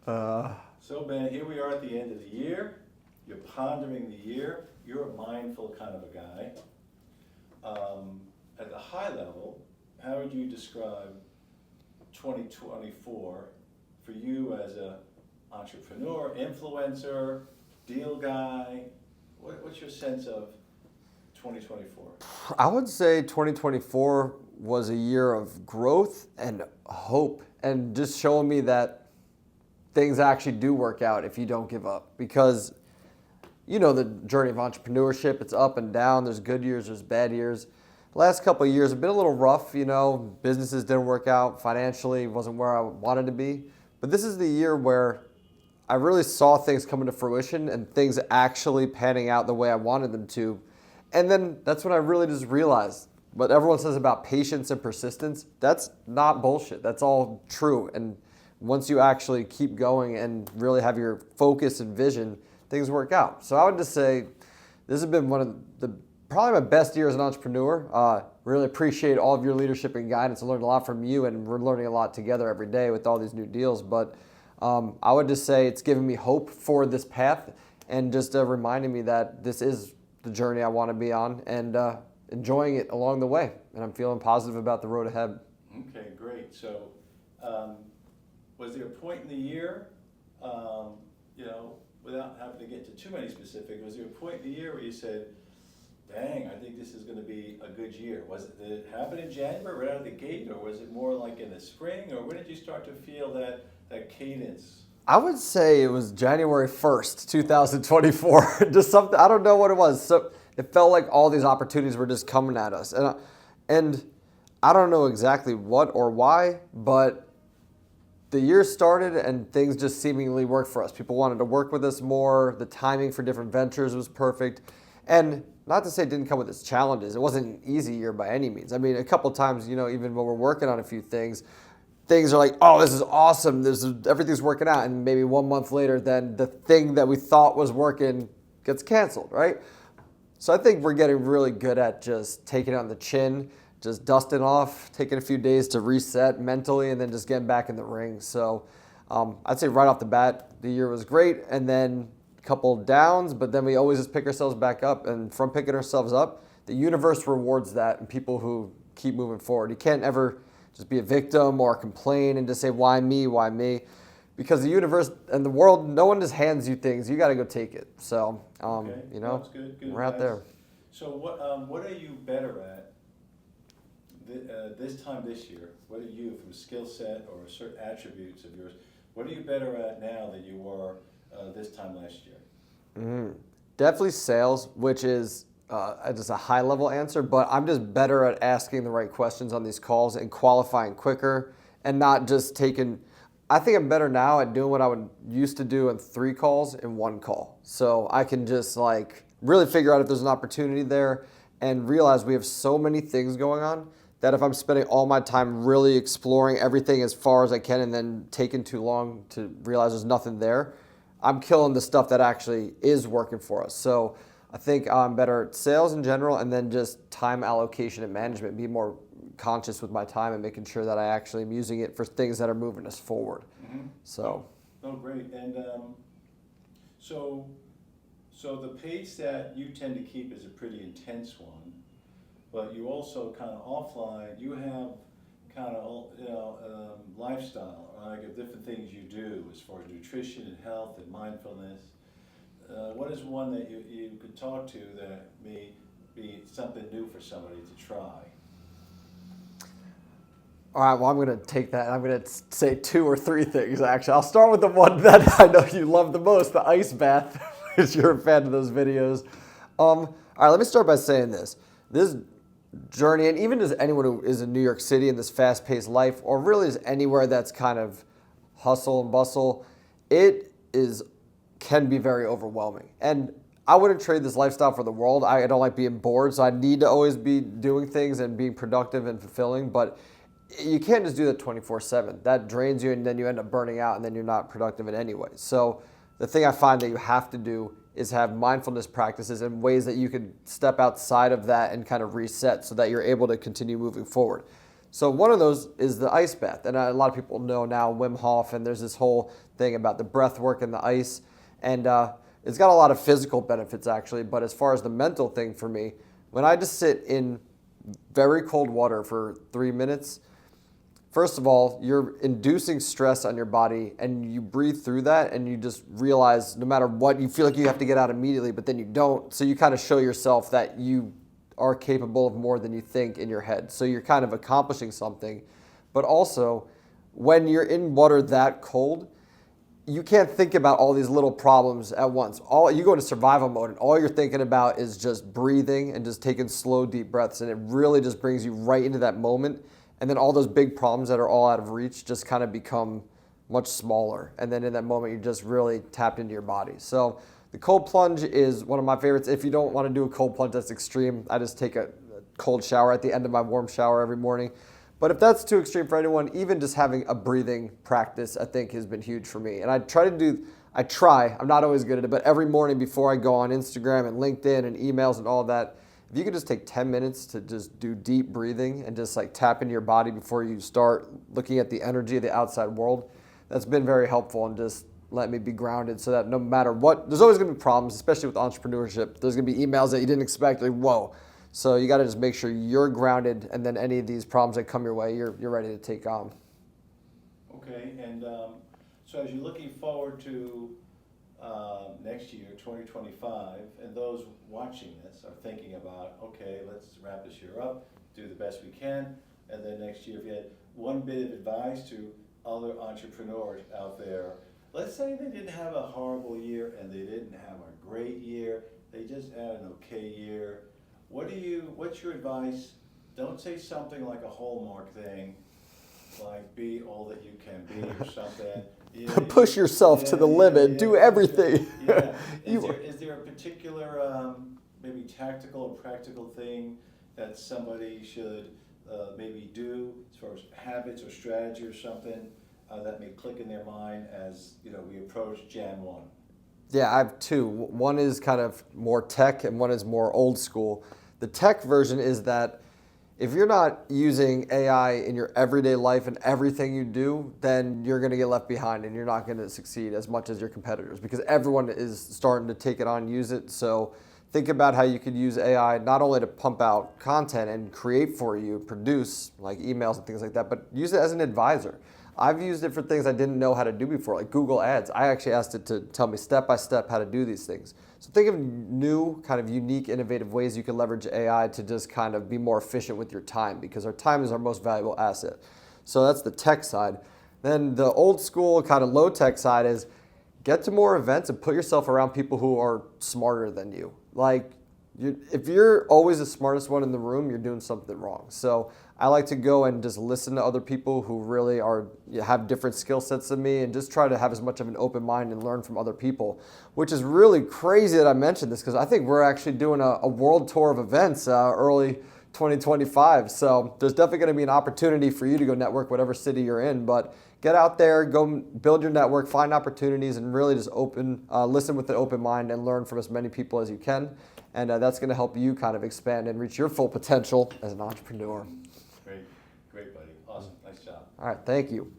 So Ben, here we are at the end of the year. You're pondering the year. You're a mindful kind of a guy. At the high level, how would you describe 2024 for you as a entrepreneur, influencer, deal guy? What's your sense of 2024? I would say 2024 was a year of growth and hope and just showing me that things actually do work out if you don't give up. Because, you know, the journey of entrepreneurship, it's up and down. There's good years, there's bad years. The last couple of years have been a little rough, you know. Businesses didn't work out financially, wasn't where I wanted to be. But this is the year where I really saw things coming to fruition and things actually panning out the way I wanted them to. And then that's when I really just realized what everyone says about patience and persistence, that's not bullshit. That's all true. And once you actually keep going and really have your focus and vision, things work out. So I would just say this has been one of the probably my best year as an entrepreneur. Really appreciate all of your leadership and guidance. I learned a lot from you, and we're learning a lot together every day with all these new deals. But I would just say it's given me hope for this path and just reminding me that this is the journey I want to be on and enjoying it along the way. And I'm feeling positive about the road ahead. Okay, great. So was there a point in the year, without having to get to too many specifics, was there a point in the year where you said, dang, I think this is going to be a good year? Did it happen in January right out of the gate, or was it more like in the spring, or when did you start to feel that cadence? I would say it was January 1st, 2024. Just something, I don't know what it was. So it felt like all these opportunities were just coming at us. And I don't know exactly what or why, but the year started and things just seemingly worked for us. People wanted to work with us more. The timing for different ventures was perfect. And not to say it didn't come with its challenges. It wasn't an easy year by any means. I mean, a couple times, even when we're working on a few things are like, oh, this is awesome. Everything's working out. And maybe 1 month later, then the thing that we thought was working gets canceled, right? So I think we're getting really good at just taking it on the chin, just dusting off, taking a few days to reset mentally, and then just getting back in the ring. So I'd say right off the bat, the year was great. And then a couple downs, but then we always just pick ourselves back up. And from picking ourselves up, the universe rewards that and people who keep moving forward. You can't ever just be a victim or complain and just say, why me, why me? Because the universe and the world, no one just hands you things. You got to go take it. So, Okay. That's good we're out there. So what are you better at this time this year? What are you, from skill set or certain attributes of yours, what are you better at now than you were this time last year? Definitely sales, which is just a high level answer, but I'm just better at asking the right questions on these calls and qualifying quicker and not just taking. I think I'm better now at doing what I would used to do in 3 calls in 1 call. So I can just really figure out if there's an opportunity there and realize we have so many things going on that if I'm spending all my time really exploring everything as far as I can and then taking too long to realize there's nothing there, I'm killing the stuff that actually is working for us. So I think I'm better at sales in general, and then just time allocation and management, be more conscious with my time and making sure that I actually am using it for things that are moving us forward. Mm-hmm. So. Oh, great. And so the pace that you tend to keep is a pretty intense one, but you also kind of offline, you have kind of, lifestyle, like different things you do as far as nutrition and health and mindfulness. What is one that you could talk to that may be something new for somebody to try? All right, well, I'm going to take that and I'm going to say 2 or 3 things, actually. I'll start with the one that I know you love the most, the ice bath, because you're a fan of those videos. All right, let me start by saying this. This journey, and even as anyone who is in New York City in this fast-paced life, or really is anywhere that's kind of hustle and bustle, can be very overwhelming. And I wouldn't trade this lifestyle for the world. I don't like being bored, so I need to always be doing things and being productive and fulfilling, but you can't just do that 24/7. That drains you, and then you end up burning out, and then you're not productive in any way. So the thing I find that you have to do is have mindfulness practices and ways that you can step outside of that and kind of reset so that you're able to continue moving forward. So one of those is the ice bath. And a lot of people know now Wim Hof, and there's this whole thing about the breath work and the ice. And it's got a lot of physical benefits, actually. But as far as the mental thing for me, when I just sit in very cold water for 3 minutes, first of all, you're inducing stress on your body, and you breathe through that, and you just realize no matter what, you feel like you have to get out immediately, but then you don't. So you kind of show yourself that you are capable of more than you think in your head. So you're kind of accomplishing something. But also, when you're in water that cold, you can't think about all these little problems at once. You go into survival mode, and all you're thinking about is just breathing and just taking slow, deep breaths, and it really just brings you right into that moment. And then all those big problems that are all out of reach just kind of become much smaller. And then in that moment, you're just really tapped into your body. So the cold plunge is one of my favorites. If you don't want to do a cold plunge, that's extreme. I just take a cold shower at the end of my warm shower every morning. But if that's too extreme for anyone, even just having a breathing practice, I think has been huge for me. And I'm not always good at it, but every morning before I go on Instagram and LinkedIn and emails and all of that, if you could just take 10 minutes to just do deep breathing and just like tap into your body before you start looking at the energy of the outside world, that's been very helpful and just let me be grounded so that no matter what, there's always gonna be problems, especially with entrepreneurship. There's gonna be emails that you didn't expect, like, whoa. So you gotta just make sure you're grounded, and then any of these problems that come your way, you're ready to take on. Okay, and so as you're looking forward to next year, 2025, and those watching this are thinking about, okay, let's wrap this year up, do the best we can, and then next year, if you had one bit of advice to other entrepreneurs out there, let's say they didn't have a horrible year and they didn't have a great year, they just had an okay year. What's your advice? Don't say something like a Hallmark thing, like be all that you can be or something. Push yourself to the limit, do everything. Yeah. Is there a particular maybe tactical or practical thing that somebody should maybe do as far as habits or strategy or something that may click in their mind as we approach Jan 1? Yeah, I have two. One is kind of more tech and one is more old school. The tech version is that if you're not using AI in your everyday life and everything you do, then you're going to get left behind and you're not going to succeed as much as your competitors because everyone is starting to take it on and use it. So think about how you could use AI not only to pump out content and create for you, produce like emails and things like that, but use it as an advisor. I've used it for things I didn't know how to do before, like Google Ads. I actually asked it to tell me step by step how to do these things. So think of new, kind of unique, innovative ways you can leverage AI to just kind of be more efficient with your time because our time is our most valuable asset. So that's the tech side. Then the old school, kind of low tech side is get to more events and put yourself around people who are smarter than you. Like, if you're always the smartest one in the room, you're doing something wrong. So I like to go and just listen to other people who really have different skill sets than me and just try to have as much of an open mind and learn from other people, which is really crazy that I mentioned this because I think we're actually doing a world tour of events early 2025. So there's definitely going to be an opportunity for you to go network whatever city you're in, but get out there, go build your network, find opportunities, and really just listen with an open mind and learn from as many people as you can. And that's going to help you kind of expand and reach your full potential as an entrepreneur. Great, buddy. Awesome. Nice job. All right, thank you.